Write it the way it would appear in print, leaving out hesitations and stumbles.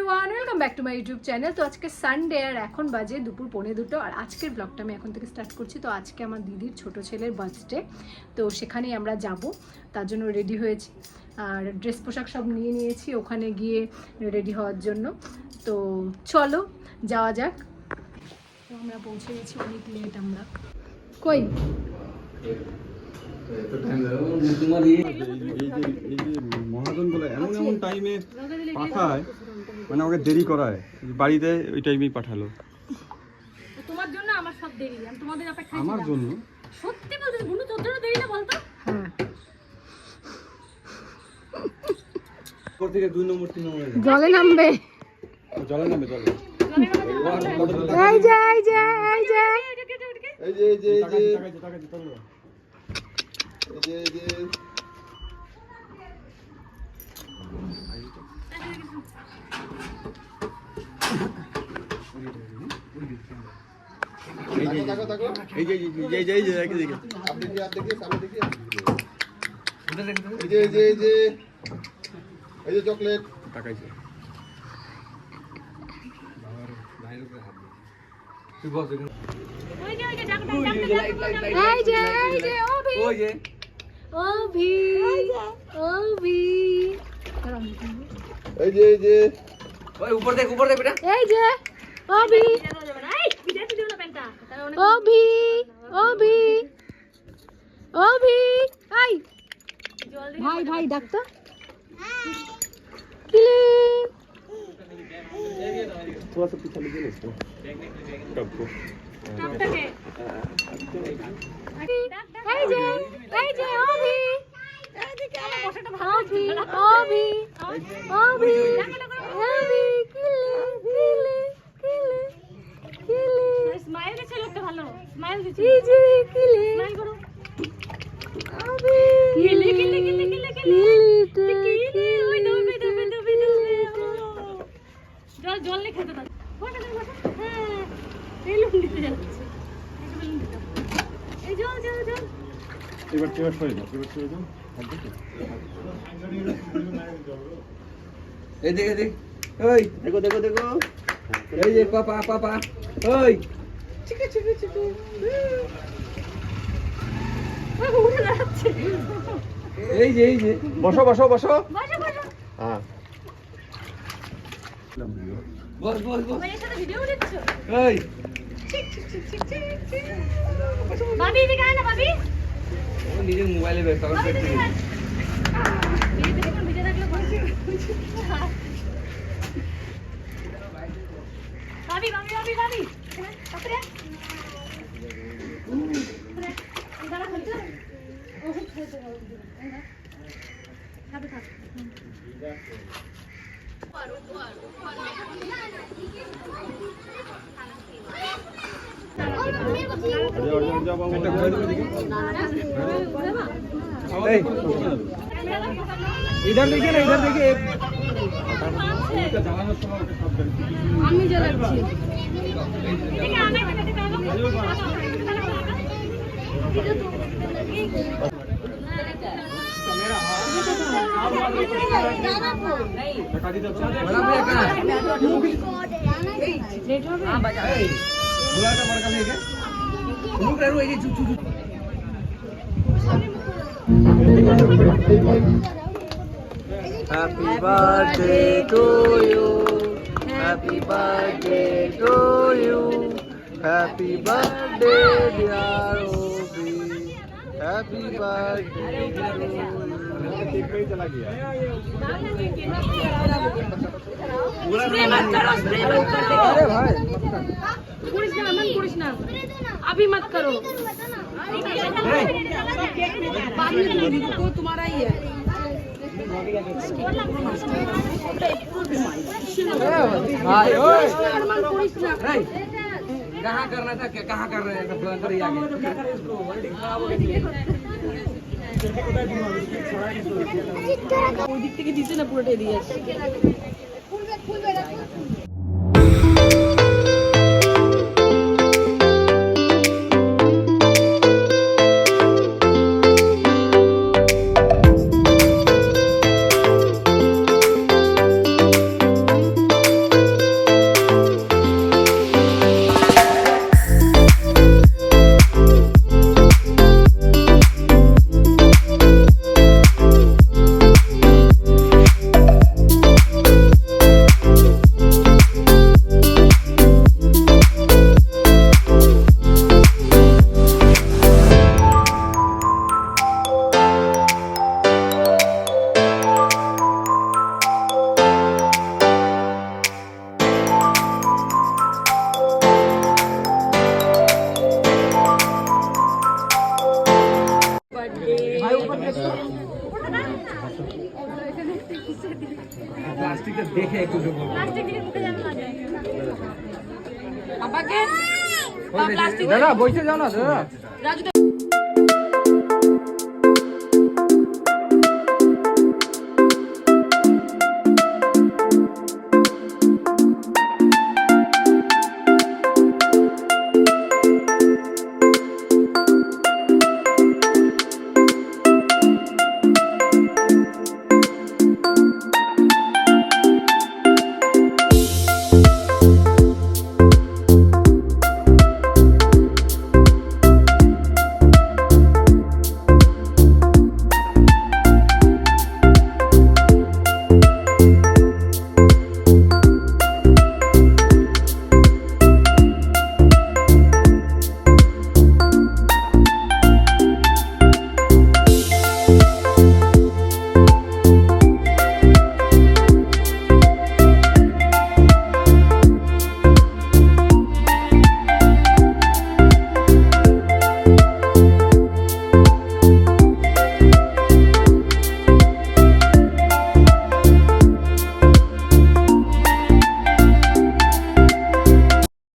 Everyone, welcome back to my YouTube channel. তো আজকে Sunday আর এখন বাজে দুপুর 1:45 আর আজকের ব্লগটা আমি এখন থেকে স্টার্ট করছি। তো আজকে আমার দিদির ছোট ছেলের বার্থডে, তো সেখানেই আমরা যাব, তার জন্য রেডি হয়েছি আর ড্রেস পোশাক সব নিয়ে নিয়েছি ওখানে গিয়ে রেডি হওয়ার জন্য। তো চলো যাওয়া যাক। তো আমরা পৌঁছে গেছি, অনেক লেট আমরা। কই মহাজনগুলো এমন এমন টাইমে পাঠায়, মানে আমাকে দেরি করায়, বাড়িতে ওই টাইমেই পাঠালো। তোমার জন্য আমার সব দেরি, আমি তোমাদের অপেক্ষায় আমার ছিলাম। জন্য সত্যি বলতে বুনু তোর জন্য দেরি না বলতো? হ্যাঁ, উপর থেকে 2 নম্বর 3 নম্বর জলে নামবে। জলে নামবে, জলে এই যে এই যে এই যে এই যে এই যে এই যে টাকা দিতে হবে। এই যে এই যে চকলেট টাকাইছে। এই যে এই যে অভি অভি অভি এই যে এই যে ওই উপর দেখ বেটা। এই যে অভি অভি অভি অভি আই ভাই ভাই ডাক্তার কিলে थोड़ा सा पीछे लीजिए ना इसको कब को এই যে অভি অভি অভি অভি অভি কিলে কিলে কিলে স্মাইল দিচ্ছে লোকটা ভালো, স্মাইল দিচ্ছে। এই যে কিলে স্মাইল করো। অভি কিলে কিলে কিলে কিলে কিলে কিলে ওই ডুবে ডুবে ডুবে ডুবে জল জল নে খেতে দাও। বসে বসে হ্যাঁ বেলুন দিতে যাচ্ছে, বেলুন দিতে। এই জল জল জল এবার সরে যাও, এবার সরে যাও। এই দেখ ওই দেখো দেখো দেখো, এই যে পাপা পাপা ওই চিকে চিকে চিকে উঠে দাঁড়াচ্ছে। এই যে বসো বসো বসো। বসে বসে হ্যাঁ বস বস বস। ভাই এর সাথে ভিডিও নিচ্ছ? এই ভাবি এদিকে আয় না ভাবি। ও নিজের মোবাইলে ব্যস্ত এখন ভাবি করতে এদিকে আয়। ভিডিও দেখো, ভিডিও দেখলে বসে। ভাবি ভাবি ভাবি ভাবি তারপরে দাঁড়া বলছো ও খেতে হবে খাবে খাবে। इधर देखिए ना, इधर देखिए। আমি জ্বালাচ্ছি। এদিকে আয় না এদিকে बड़ा भैया कहाँ है? हाँ बजा। बुला तो बड़का भैया क्या? रुक रहे ये चुप चुप। Happy birthday to you. Happy birthday to you. Happy birthday dear Obi. Happy birthday to you. Cake पे ही चला गया। अरे भाई করিস না, মন করিস না, अभी मत करो, बाद में दूंगी, तो तुम्हारा ही है। हाय ओए मन करिस ना। कहाँ करना था, क्या कहाँ कर रहे हैं? सब अंदर ही आ गए। ওই দিক থেকে দিছে না, পুরোটাই দিয়ে আসছে। প্লাস্টিক দিকে মুখে যেন না যায় পাপাকে প্লাস্টিক দাদা বসে যাও না দাদা রাজু